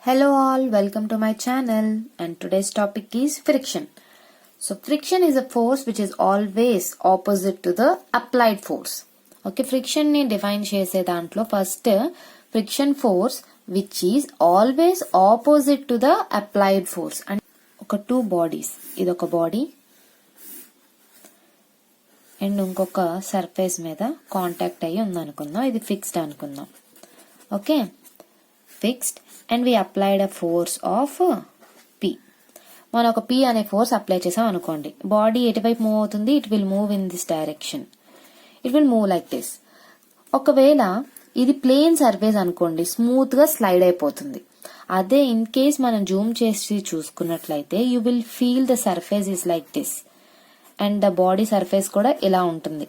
Hello all, welcome to my channel and today's topic is friction. So friction is a force which is always opposite to the applied force. Okay, friction ni define chese dantlo first friction force which is always opposite to the applied force. And oka two bodies, idoka body and inkoka surface meeda contact ayyi undanukunnam, idi fixed anukunnam. Okay, fixed and we applied a force of P. మనం ఒక P అనే force apply చేసాం అనుకోండి, body ఎటువైపు move అవుతుంది, it will move in this direction, it will move like this. ఒకవేళ ఇది plane surface అనుకోండి, స్మూత్ గా స్లైడ్ అయిపోతుంది. అదే ఇన్ కేస్ మనం జూమ్ చేసి చూసుకున్నట్లయితే you will feel the surface is like this and the body surface కూడా ఇలా ఉంటుంది.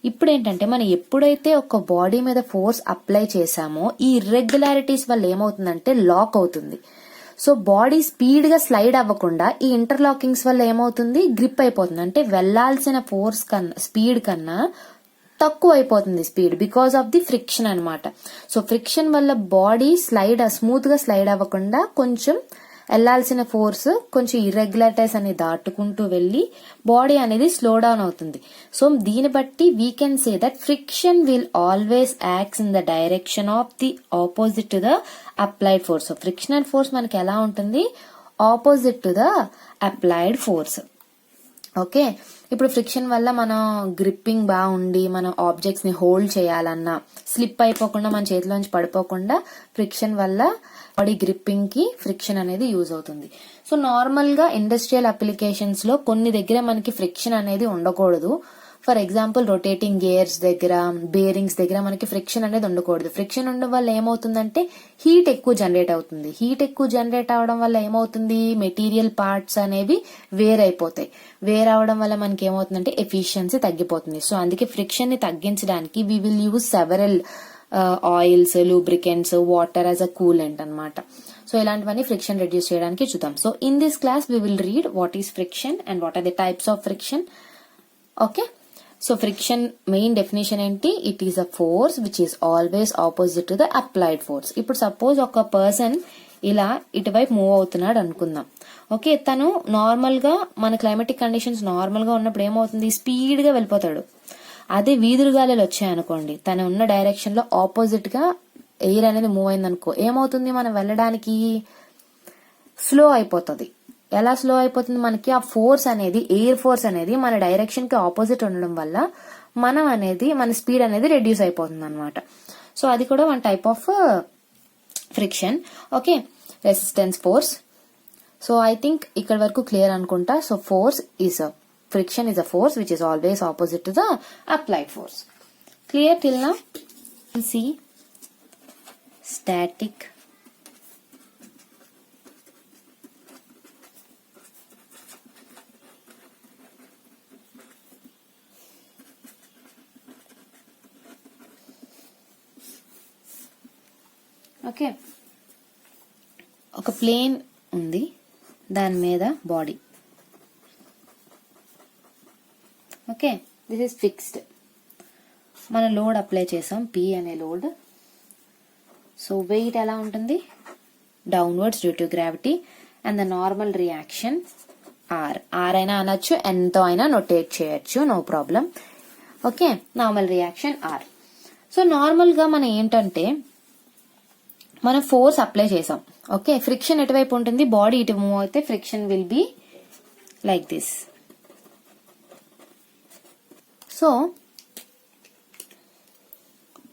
ఇప్పుడు ఏంటంటే మనం ఎప్పుడైతే ఒక బాడీ మీద ఫోర్స్ అప్లై చేసామో ఈ ఇర్రెగ్యులారిటీస్ వల్ల ఏమవుతుందంటే లాక్ అవుతుంది. సో బాడీ స్పీడ్ గా స్లైడ్ అవ్వకుండా ఈ ఇంటర్లాకింగ్స్ వల్ల ఏమవుతుంది, గ్రిప్ అయిపోతుంది. అంటే వెళ్లాల్సిన ఫోర్స్ కన్నా స్పీడ్ కన్నా తక్కువ అయిపోతుంది speed because of the friction అన్నమాట. సో ఫ్రిక్షన్ వల్ల బాడీ స్మూత్ గా స్లైడ్ అవ్వకుండా కొంచెం వెళ్లాల్సిన ఫోర్స్ కొంచెం ఇర్రెగ్యులారిటీస్ అని దాటుకుంటూ వెళ్లి బాడీ అనేది స్లో డౌన్ అవుతుంది. సో దీన్ని బట్టి we can say that friction will always acts in the direction of the opposite to the applied force. So frictional force మనకి ఎలా ఉంటుంది, opposite to the applied force. Okay, ఇప్పుడు friction వల్ల మనం gripping బాగుండి మనం ఆబ్జెక్ట్స్ ని హోల్డ్ చేయాలన్నా స్లిప్ అయిపోకుండా మన చేతిలోంచి పడిపోకుండా ఫ్రిక్షన్ వల్ల బాడీ గ్రిప్పింగ్ కి ఫ్రిక్షన్ అనేది యూజ్ అవుతుంది. సో నార్మల్ గా ఇండస్ట్రియల్ అప్లికేషన్స్ లో కొన్ని దగ్గర మనకి ఫ్రిక్షన్ అనేది ఉండకూడదు. ఫర్ ఎగ్జాంపుల్ రొటేటింగ్ గేర్స్ దగ్గర, బేరింగ్స్ దగ్గర మనకి ఫ్రిక్షన్ అనేది ఉండకూడదు. ఫ్రిక్షన్ ఉండడం వల్ల ఏమవుతుందంటే హీట్ ఎక్కువ జనరేట్ అవుతుంది. హీట్ ఎక్కువ జనరేట్ అవడం వల్ల ఏమవుతుంది, మెటీరియల్ పార్ట్స్ అనేవి వేరైపోతాయి. వేరవడం వల్ల మనకి ఏమవుతుందంటే ఎఫిషియన్సీ తగ్గిపోతుంది. సో అందుకే ఫ్రిక్షన్ ని తగ్గించడానికి we will use several oils, lubricants, water as a coolant అన్నమాట. సో ఇలాంటివన్నీ ఫ్రిక్షన్ రెడ్యూస్ చేయడానికి చూద్దాం. So in this class we will read what is friction and what are the types of friction. Okay, so friction main definition ఏంటి, it is a force which is always opposite to the applied force. ఇప్పుడు suppose ఒక person ఇలా ఇటువైపు move అవుతున్నాడు అనుకుందాం. Okay, తను normal గా మన క్లైమాటిక్ కండిషన్స్ నార్మల్ గా ఉన్నప్పుడు ఏమవుతుంది, స్పీడ్ గా వెళ్ళిపోతాడు. అదే వీధులు గాలులు వచ్చాయనుకోండి, తను ఉన్న డైరెక్షన్ లో ఆపోజిట్ గా ఎయిర్ అనేది మూవ్ అయింది అనుకో, ఏమవుతుంది, మనం వెళ్ళడానికి స్లో అయిపోతుంది. ఎలా స్లో అయిపోతుంది, మనకి ఆ ఫోర్స్ అనేది, ఎయిర్ ఫోర్స్ అనేది మన డైరెక్షన్ కి ఆపోజిట్ ఉండడం వల్ల మన స్పీడ్ అనేది రెడ్యూస్ అయిపోతుంది అనమాట. సో అది కూడా one type of friction. Okay, resistance force. So I think ఇక్కడ వరకు క్లియర్ అనుకుంటా. So friction is a force which is always opposite to the applied force. Clear till now? See, static, okay, ఒక plane ఉంది, దాని మీద body. Okay, this is fixed. మనం load apply చేసాం, P అనే లోడ్. సో వెయిట్ ఎలా ఉంటుంది, downwards due to gravity and the normal reaction R అయినా అనొచ్చు, ఎంతో అయినా నోటేట్ చేయొచ్చు, no problem. Okay, normal reaction R. So normal గా మనం ఏంటంటే మనం ఫోర్స్ అప్లై చేసాం. ఓకే, ఫ్రిక్షన్ ఎటువైపు ఉంటుంది, బాడీ ఇటు మూవ్ అయితే friction will be like this. So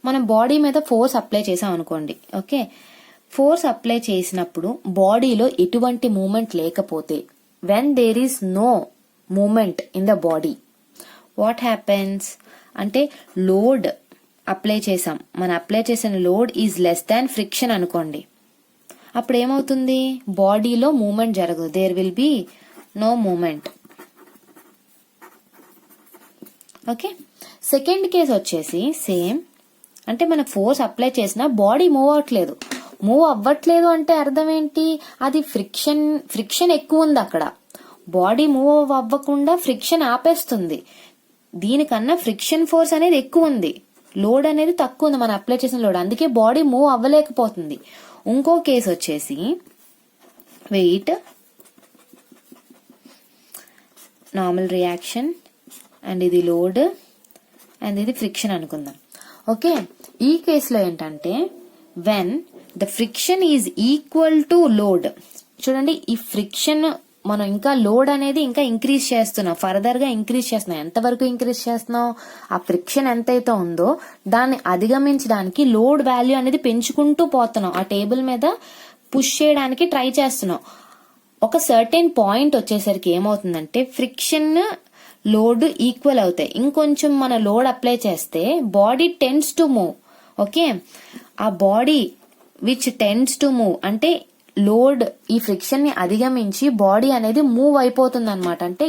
మనం బాడీ మీద ఫోర్స్ అప్లై చేసాం అనుకోండి. ఓకే, ఫోర్స్ అప్లై చేసినప్పుడు బాడీలో ఎటువంటి మూమెంట్ లేకపోతే, when there is no moment in the body, what happens అంటే లోడ్ అప్లై చేసాం, మనం అప్లై చేసిన load is less than friction అనుకోండి. అప్పుడు ఏమవుతుంది, బాడీలో మూమెంట్ జరగదు, there will be no moment. Okay, second case వచ్చేసి సేమ్, అంటే మన ఫోర్స్ అప్లై చేసినా బాడీ మూవ్ అవ్వట్లేదు అంటే అర్థం ఏంటి, అది ఫ్రిక్షన్ ఎక్కువ ఉంది అక్కడ. బాడీ మూవ్ అవ్వకుండా ఫ్రిక్షన్ ఆపేస్తుంది. దీనికన్నా ఫ్రిక్షన్ ఫోర్స్ అనేది ఎక్కువ ఉంది, లోడ్ అనేది తక్కువ ఉంది, మనం అప్లై చేసిన లోడ్, అందుకే బాడీ మూవ్ అవ్వలేకపోతుంది. ఇంకో కేసు వచ్చేసి వెయిట్, నార్మల్ రియాక్షన్, అండ్ ఇది లోడ్, అండ్ ఇది ఫ్రిక్షన్ అనుకుందాం. ఓకే, ఈ కేసులో ఏంటంటే when the friction is equal to load. చూడండి, ఈ ఫ్రిక్షన్ మనం ఇంకా లోడ్ అనేది ఇంకా ఇంక్రీజ్ చేస్తున్నాం, ఫర్దర్ గా ఇంక్రీజ్ చేస్తున్నాం. ఎంతవరకు ఇంక్రీజ్ చేస్తున్నాం? ఆ ఫ్రిక్షన్ ఎంతైతే ఉందో దాన్ని అధిగమించడానికి లోడ్ వాల్యూ అనేది పెంచుకుంటూ పోతున్నాం. ఆ టేబుల్ మీద పుష్ చేయడానికి ట్రై చేస్తున్నాం. ఒక సర్టెన్ పాయింట్ వచ్చేసరికి ఏమవుతుందంటే ఫ్రిక్షన్ లోడ్ ఈక్వల్ అవుతాయి. ఇంకొంచెం మన లోడ్ అప్లై చేస్తే body tends to move. Okay, ఆ body which tends to move అంటే లోడ్ ఈ ఫ్రిక్షన్ ని అధిగమించి బాడీ అనేది మూవ్ అయిపోతుంది అనమాట. అంటే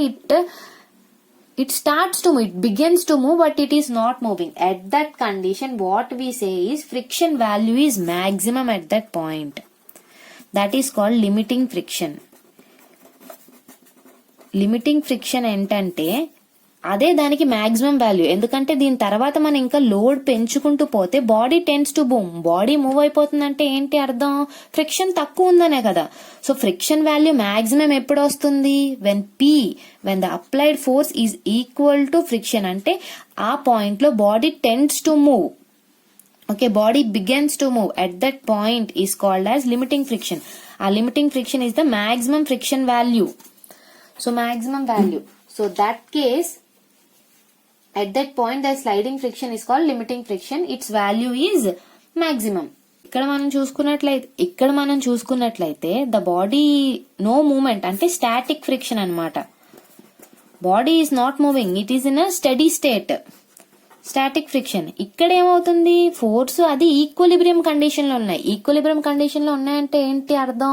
it starts to move, it begins to move, but it is not moving. At that condition what we say is friction value is maximum at that point. That is called limiting friction. Limiting friction ఏంటంటే అదే దానికి maximum value. ఎందుకంటే దీని తర్వాత మనం ఇంకా load పెంచుకుంటూ పోతే body tends to move, body move అయిపోతుందంటే ఏంటి అర్థం? ఫ్రిక్షన్ తక్కువ ఉందనే కదా. సో ఫ్రిక్షన్ వాల్యూ మాక్సిమం ఎప్పుడు వస్తుంది? When the applied force is equal to friction. అంటే ఆ పాయింట్ లో body tends to move. Okay, body begins to move. At that point is called as limiting friction. ఆ limiting friction is the maximum friction value. So maximum value. So that case at that point the sliding friction is called limiting friction. Its value is maximum. ఇక్కడ మనం చూసుకున్నట్లయితే the body no moment అంటే static friction అన్నమాట. Body is not moving, it is in a steady state. Static friction. ఇక్కడ ఏమవుతుంది? Force అది equilibrium condition లో ఉన్నాయి. ఈక్విలిబ్రియం కండిషన్ లో ఉన్నాయంటే ఏంటి అర్థం?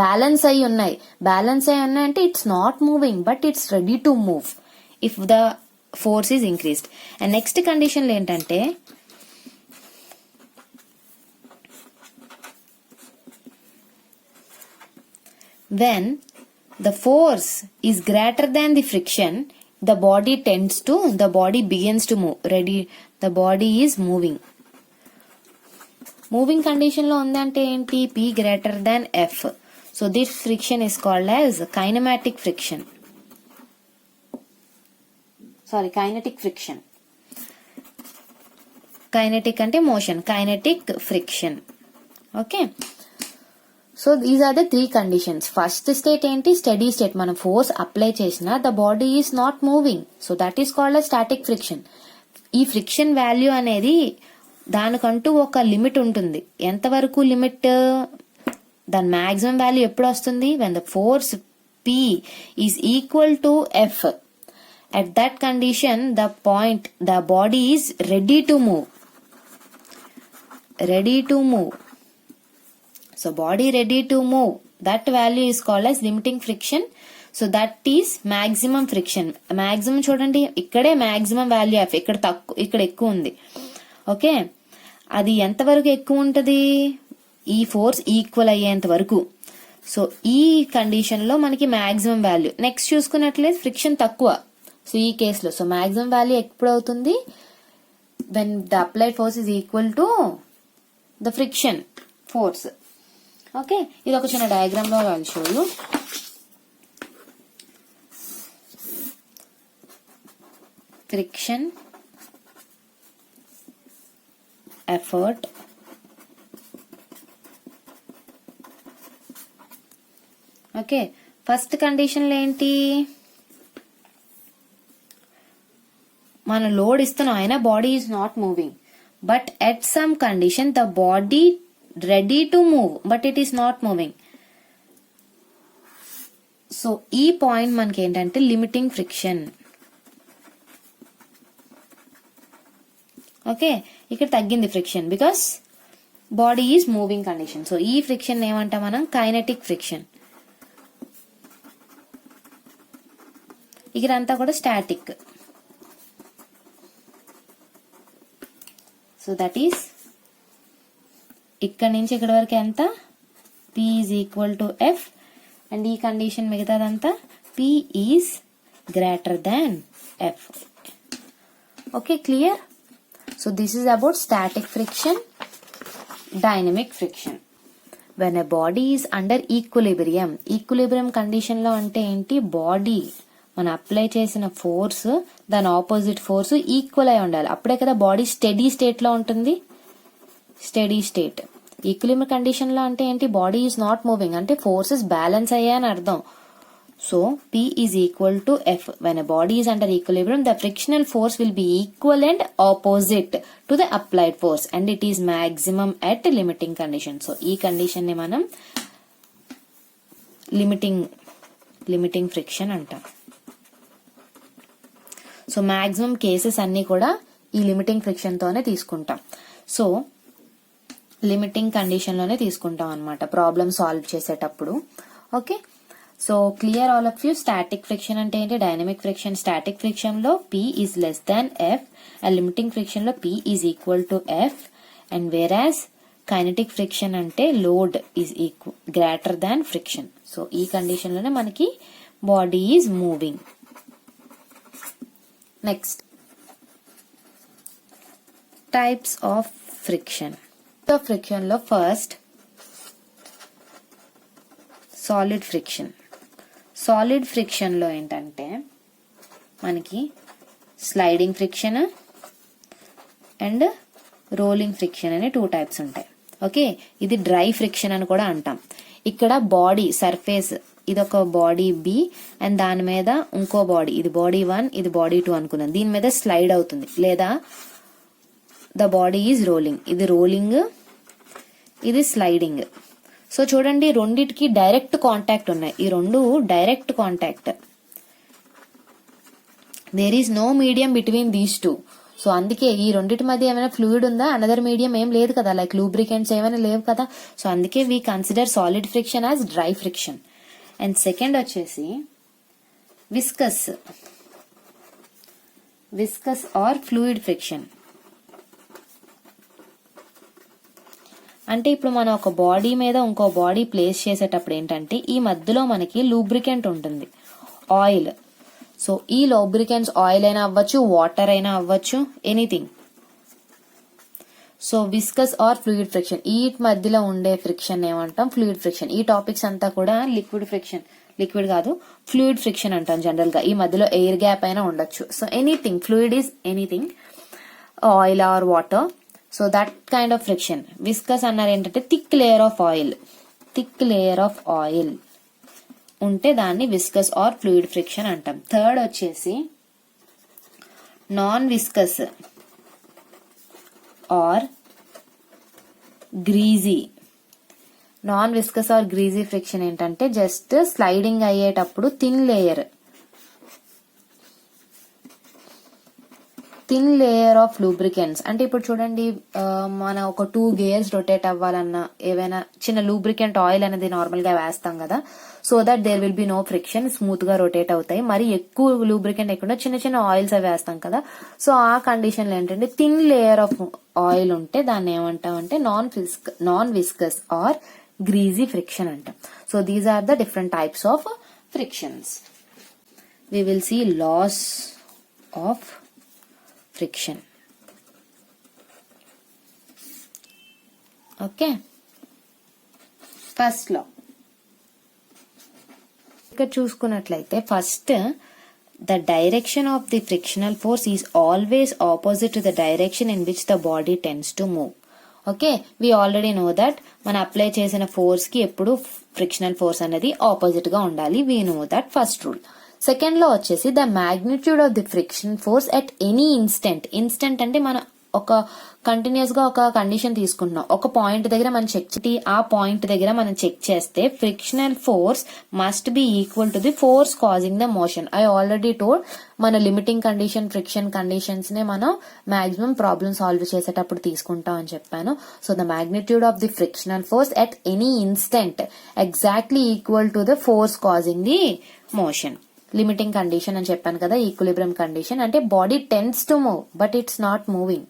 బ్యాలెన్స్ అయి ఉన్నాయి. బ్యాలెన్స్ అయి ఉన్నాయంటే it's not moving but it's ready to move if the force is increased. And next condition ఏంటంటే when the force is greater than the friction, the body tends to, the body begins to move. The body is moving. Moving condition లో ఉందంటే ఏంటి? P greater than F. So this friction is called as kinetic friction. Kinetic friction. Kinetic ante motion, kinetic friction. Okay, so these are the three conditions. First state enti? Steady state. Mana force apply chesina the body is not moving, so that is called as static friction. ఈ friction value అనేది దానికంటూ ఒక limit ఉంటుంది. ఎంత వరకు limit? దాని maximum value ఎప్పుడు వస్తుంది? when the force P is equal to F. At that condition, the body is ready to move. Ready to move. So body ready to move. That value is called as limiting friction. So that is maximum friction. Maximum చూడండి, ఇక్కడే maximum value F. ఇక్కడ ఎక్కువ ఉంది. Okay, అది ఎంత వరకు ఎక్కువ ఉంటది? ఈ ఫోర్స్ ఈక్వల్ అయ్యేంత వరకు. సో ఈ కండిషన్ లో మనకి మాక్సిమం వాల్యూ. నెక్స్ట్ చూసుకున్నట్లయితే ఫ్రిక్షన్ తక్కువ. సో ఈ కేసులో సో మాక్సిమం వాల్యూ ఎప్పుడు అవుతుంది? When the applied force is equal to the friction force. Okay, ఇది ఒక చిన్న డయాగ్రామ్ లో I'll show you. Friction, effort, okay. First కండిషన్లు ఏంటి? మన లోడ్ ఇస్తున్నాం అయినా body is not moving, but at some condition the body ready to move but it is not moving. So ఈ పాయింట్ మనకి ఏంటంటే లిమిటింగ్ ఫ్రిక్షన్. ఓకే, ఇక్కడ తగ్గింది friction because body is moving condition. So ఈ friction ఏమంటాం మనం? Kinetic friction. ఇక్కడంతా కూడా స్టాటిక్. సో దట్ ఈస్ ఇక్కడ నుంచి ఇక్కడ వరకు ఎంత? P is equal to F. And ఈ కండిషన్ మిగతాదంతా P is greater than F. Okay, clear? So this is about static friction, dynamic friction. When a body is under equilibrium. Equilibrium condition లో అంటే ఏంటి, బాడీ మనం apply చేసిన force దాని opposite force equal అయి ఉండాలి, అప్పుడే కదా బాడీ స్టడీ స్టేట్ లో ఉంటుంది. Steady state. ఈక్విలిబ్రియం కండిషన్ లో అంటే ఏంటి, బాడీ ఈజ్ నాట్ మూవింగ్ అంటే ఫోర్సెస్ బ్యాలెన్స్ అయ్యాయని అర్థం. So P is equal to F. When a body is under equilibrium, the frictional force will be equal and opposite to the applied force, and it is maximum at limiting condition. So ee condition ni manam limiting friction anta. So maximum cases anni kuda ee limiting friction tone తీసుకుంటాం. So limiting condition లోనే తీసుకుంటాం అన్నమాట problem solve చేసేటప్పుడు. Okay, so clear all of you. Static friction అంటే ఏంటి, dynamic friction. Static friction లో P is less than F and limiting friction లో P is equal to F, and whereas kinetic friction అంటే load is equal greater than friction. So ఈ condition లోనే మనకి body is moving. Next, types of friction. Friction లో first solid friction. Solid friction లో ఏంటంటే మనకి sliding friction and rolling friction అనే 2 types ఉంటాయి. ఓకే, ఇది డ్రై ఫ్రిక్షన్ అని కూడా అంటాం. ఇక్కడ బాడీ సర్ఫేస్, ఇది ఒక బాడీ B అండ్ దాని మీద ఇంకో బాడీ, ఇది బాడీ 1 ఇది బాడీ 2 అనుకున్నాం, దీని మీద స్లైడ్ అవుతుంది, లేదా ద బాడీ ఈజ్ రోలింగ్. ఇది రోలింగ్, ఇది స్లైడింగ్. సో చూడండి, రెండిటికి డైరెక్ట్ కాంటాక్ట్ ఉన్నాయి, ఈ రెండు direct contact. There is no medium between these 2. So అందుకే ఈ రెండిటి మధ్య ఏమైనా ఫ్లూయిడ్ ఉందా, అనదర్ మీడియం ఏం లేదు కదా, లైక్ లూబ్రికెంట్స్ ఏమైనా లేవు కదా. సో అందుకే we consider solid friction as dry friction. And second వచ్చేసి విస్కస్ ఆర్ ఫ్లూయిడ్ ఫ్రిక్షన్. అంటే ఇప్పుడు మనం ఒక బాడీ మీద ఇంకో బాడీ ప్లేస్ చేసేటప్పుడు ఏంటంటే ఈ మధ్యలో మనకి లూబ్రికెంట్ ఉంటుంది, ఆయిల్. సో ఈ లూబ్రికెంట్స్ ఆయిల్ అయినా అవ్వచ్చు, వాటర్ అయినా అవ్వచ్చు, anything. So viscous are fluid friction, ఈ మధ్యలో ఉండే ఫ్రిక్షన్ ఏమంటాం, ఫ్లూయిడ్ ఫ్రిక్షన్. ఈ టాపిక్స్ అంతా కూడా లిక్విడ్ కాదు, ఫ్లూయిడ్ ఫ్రిక్షన్ అంటాం జనరల్ గా. ఈ మధ్యలో ఎయిర్ గ్యాప్ అయినా ఉండొచ్చు. So anything, fluid is anything, oil or water. So that kind of friction. Viscous అన్నారు ఏంటంటే థిక్ లేయర్ ఆఫ్ ఆయిల్ ఉంటే దాన్ని విస్కస్ ఆర్ ఫ్లూయిడ్ ఫ్రిక్షన్ అంటాం. థర్డ్ వచ్చేసి non viscous or greasy. Non viscous or greasy friction ఏంటంటే just sliding అయ్యేటప్పుడు thin layer of lubricants. అంటే ఇప్పుడు చూడండి, మన ఒక 2 గేర్స్ రొటేట్ అవ్వాలన్నా ఏవైనా చిన్న లూబ్రికెంట్ ఆయిల్ అనేది నార్మల్ గా వేస్తాం కదా, so that there will be no friction, smooth గా రొటేట్ అవుతాయి. మరి ఎక్కువ లూబ్రికెంట్ లేకుండా చిన్న చిన్న ఆయిల్స్ అవి వేస్తాం కదా. సో ఆ కండిషన్ లో ఏంటంటే థిన్ లేయర్ ఆఫ్ ఆయిల్ ఉంటే దాన్ని ఏమంటాం అంటే non viscous or greasy friction అంటాం. So these are the different types of frictions. We will see laws of friction. Okay, first law. ఇక్కడ చూసుకున్నట్లయితే first, the direction of the frictional force is always opposite to the direction in which the body tends to move. Okay, we already know that మనం apply చేసిన force కి ఎప్పుడు frictional force అనేది opposite గా ఉండాలి. We know that first rule. Second లో వచ్చేసి the magnitude of the friction force at any instant అంటే మనం ఒక కంటిన్యూస్ గా ఒక కండిషన్ తీసుకుంటున్నాం, ఒక పాయింట్ దగ్గర మనం ఆ పాయింట్ దగ్గర మనం చెక్ చేస్తే frictional force must be equal to the force causing the motion. I already told, మన లిమిటింగ్ కండిషన్ ఫ్రిక్షన్ కండిషన్స్ నే మనం మాక్సిమం ప్రాబ్లమ్ సాల్వ్ చేసేటప్పుడు తీసుకుంటాం అని చెప్పాను. So the magnitude of the frictional force at any instant exactly equal to the force causing the motion. Limiting condition అని చెప్పాను కదా, ఈక్విలిబ్రియం కండిషన్ అంటే body tends to move but it's not moving.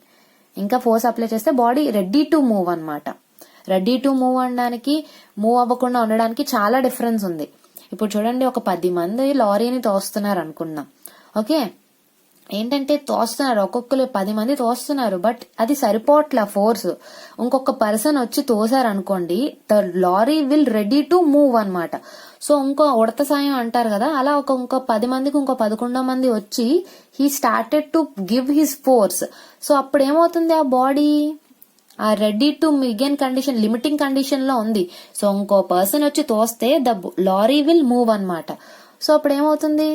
ఇంకా force apply చేస్తే body ready to move అన్నమాట. Ready to move అనడానికి, move అవ్వకుండా ఉండడానికి చాలా డిఫరెన్స్ ఉంది. ఇప్పుడు చూడండి, ఒక 10 మంది లారీని తోస్తున్నారు అనుకున్నాం. ఓకే, ఏంటంటే తోస్తున్నారు, ఒక్కొక్కరు 10 మంది తోస్తున్నారు, బట్ అది సరిపోట్ల ఫోర్స్. ఇంకొక పర్సన్ వచ్చి తోసారు అనుకోండి, the lorry will ready to move అన్నమాట. సో ఇంకో ఉడత సాయం అంటారు కదా, అలా ఇంకో 10 మందికి ఇంకో 11 మంది వచ్చి he started to give his force. So అప్పుడు ఏమవుతుంది, ఆ బాడీ ఆ రెడీ టు మిగిన్ కండిషన్, లిమిటింగ్ కండిషన్ లో ఉంది. సో ఇంకో పర్సన్ వచ్చి తోస్తే ద లారీ విల్ మూవ్ అన్నమాట. సో అప్పుడు ఏమవుతుంది,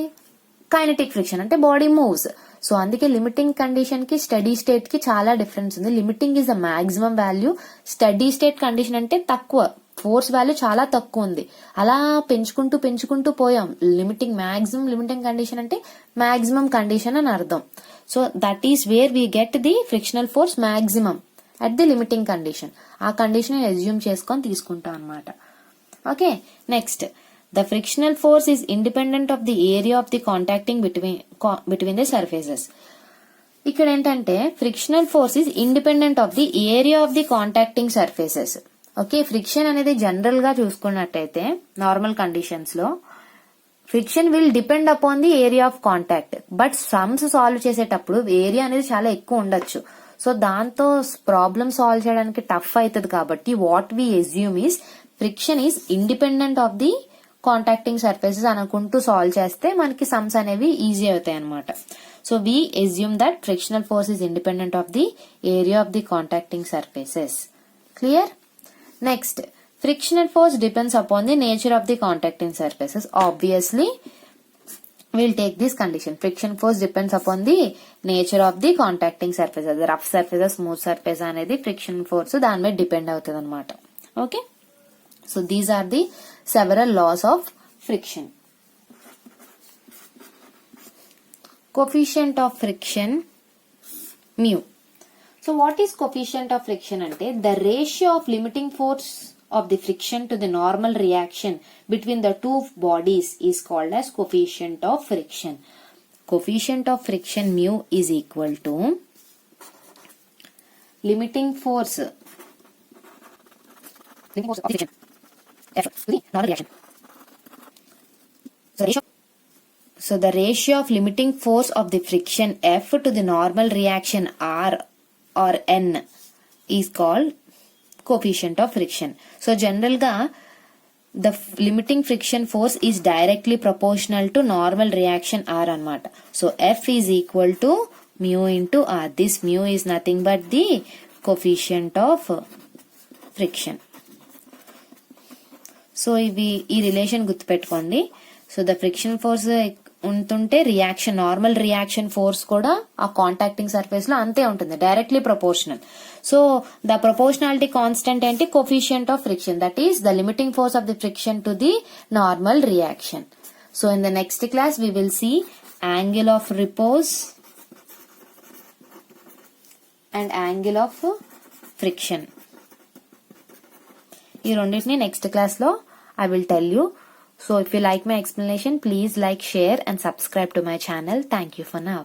కైనెటిక్ ఫ్రిక్షన్ అంటే బాడీ మూవ్స్. సో అందుకే లిమిటింగ్ కండిషన్ కి స్టడీ స్టేట్ కి చాలా డిఫరెన్స్ ఉంది. Limiting is the maximum value, steady state condition అంటే తక్కువ, ఫోర్స్ వాల్యూ చాలా తక్కువ ఉంది. అలా పెంచుకుంటూ పోయాం. మాక్సిమం లిమిటింగ్ కండిషన్ అంటే మాక్సిమం కండిషన్ అని అర్థం. So that is where we get the frictional force maximum at the limiting condition. ఆ కండిషన్ అజ్యూమ్ చేసుకొని తీసుకుంటాం అన్నమాట. Okay, next, the frictional force is independent of the area of the contacting between the surfaces. ఇక్కడ ఏంటంటే frictional force is independent of the area of the contacting surfaces. Okay, friction అనేది general గా చూసుకున్నట్టయితే normal conditions లో friction will depend upon the area of contact. But sums solve చేసేటప్పుడు area అనేది చాలా ఎక్కువ ఉండొచ్చు. సో దాంతో ప్రాబ్లమ్ సాల్వ్ చేయడానికి టఫ్ అవుతుంది. కాబట్టి what we assume is friction is independent of the contacting surfaces అనుకుంటూ సాల్వ్ చేస్తే మనకి సమ్స్ అనేవి ఈజీ అవుతాయి అనమాట. So we assume that frictional force is independent of the area of the contacting surfaces. Clear? Next, frictional force depends upon the nature of the contacting surfaces. Obviously we'll take this condition. Friction force depends upon the nature of the contacting surfaces. Rough surfaces, smooth surface అనేది friction force దాని మీద depend అవుతుంది అనమాట. Okay, so these are the several laws of friction. Coefficient of friction mu. So what is coefficient of friction ante the ratio of limiting force of the friction to the normal reaction between the two bodies is called as coefficient of friction. Coefficient of friction mu is equal to limiting force of the friction F to the normal reaction. So the ratio of limiting force of the friction F to the normal reaction R or N is called coefficient of friction. So general ga the limiting friction force is directly proportional to normal reaction R anamata. So F is equal to mu into R. This mu is nothing but the coefficient of friction. So ఇవి ఈ relation గుర్తుపెట్టుకోండి. So the friction force ఉంటుంటే reaction, normal reaction force కూడా ఆ contacting surface లో అంతే ఉంటుంది, directly proportional. So the proportionality constant ఏంటి? Coefficient of friction, that is the limiting force of the friction to the normal reaction. So in the next class we will see angle of repose and angle of friction. ఈ రెండింటిని next class లో I will tell you. So if you like my explanation, please like, share and subscribe to my channel. Thank you for now.